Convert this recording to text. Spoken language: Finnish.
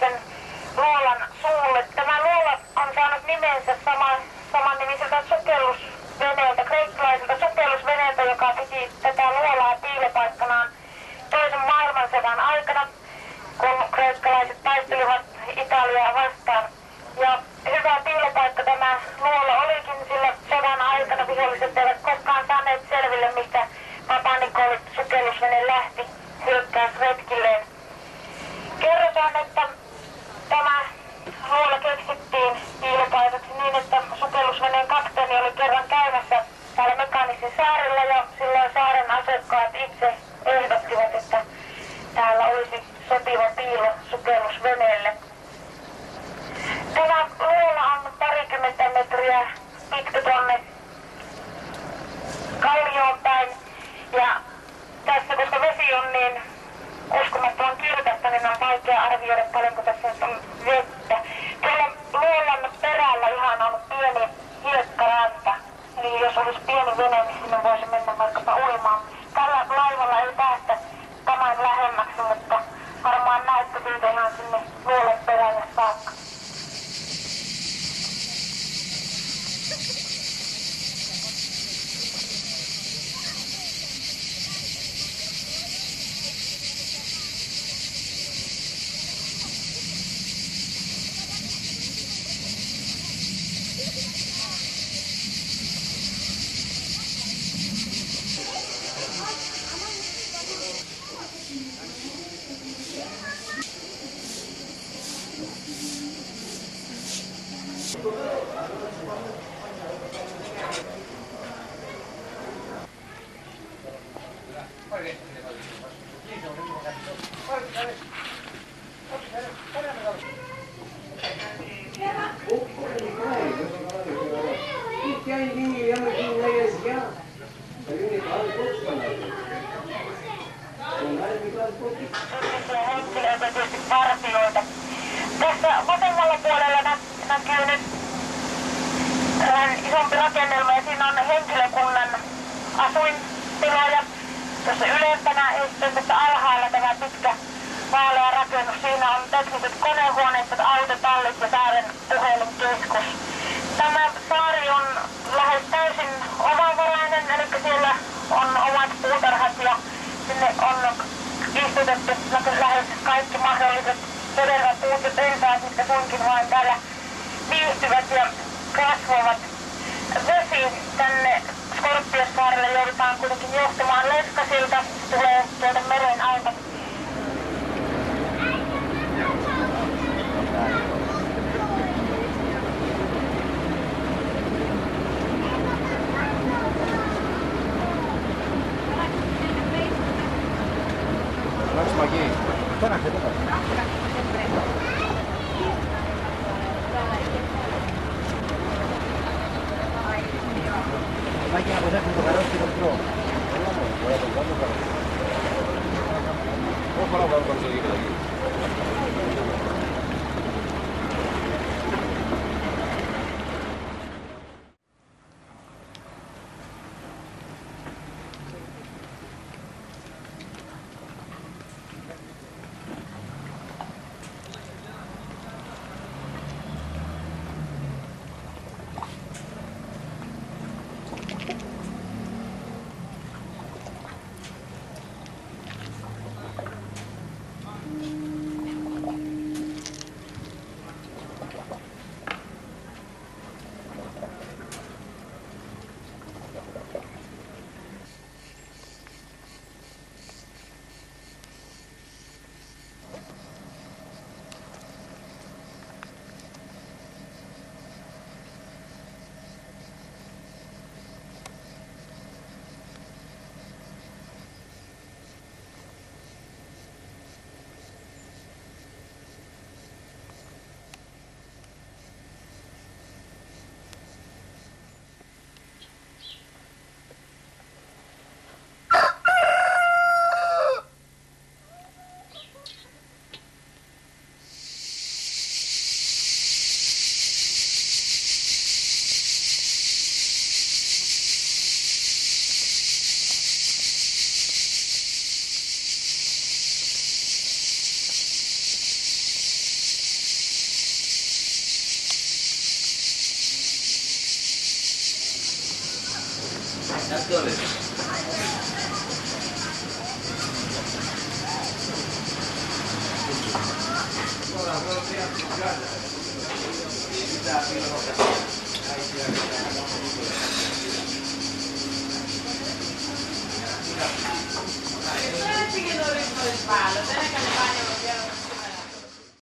kyseisen luolan suulle. Tämä luola on saanut nimensä samannimiseltä sukellusveneeltä, kreikkalaiselta sukellusveneeltä, joka piti tätä luolaa piilopaikkanaan toisen maailmansodan aikana, kun kreikkalaiset taistelivat Italiaa vastaan. Ja hyvä piilopaikka tämä luola olikin, sillä sodan aikana viholliset eivät koskaan saaneet selville, mistä Papa-Nikola sukellusvene lähti hyökkäysretkilleen. Kerrotaan, että tämä luola keksittiin piilopaikaksi niin, että sukellusveneen kapteeni oli kerran käymässä täällä Mekanissin saarella ja silloin saaren asukkaat itse ehdottivat, että täällä olisi sopiva piilo sukellusveneelle. Tämä luola on parikymmentä metriä pitkä tuonne kallioon päin ja tässä, koska vesi on niin uskomattoman kirkasta, niin on vaikea arvioida paljonko tässä on vettä. Tuolla luolan perällä ihan on pieni hiekkaranta. Eli jos olisi pieni vene, niin sinne voisi mennä vaikkapa uimaan. Tällä laivalla ei päästä tämän lähemmäksi, mutta varmaan näette siitä ihan sinne luolan perälle saakka. Tässä vasemmalla puolella näkyy nyt isompi rakennelma ja siinä on henkilökunnan asuintiloja. Tuossa ylempänä ja sitten tässä alhaalla tämä pitkä vaalea rakennus. Siinä on tekniset konehuoneistot, autotallit ja saaren puhelinkeskus. Tämä saari on lähes täysin omavarainen, eli siellä on omat puutarhat ja sinne on istutettu lähes kaikki mahdolliset todella puut ja pensaat, mitkä suinkin vain täällä viihtyvät ja kasvavat. Vesi tänne Skorpiossaarelle joudutaan kuitenkin johtamaan Leskasilta, tulee tuolta meren alta. Máquina, pues es un tocarote y control. Päällä, tänäkään ne painavat vielä.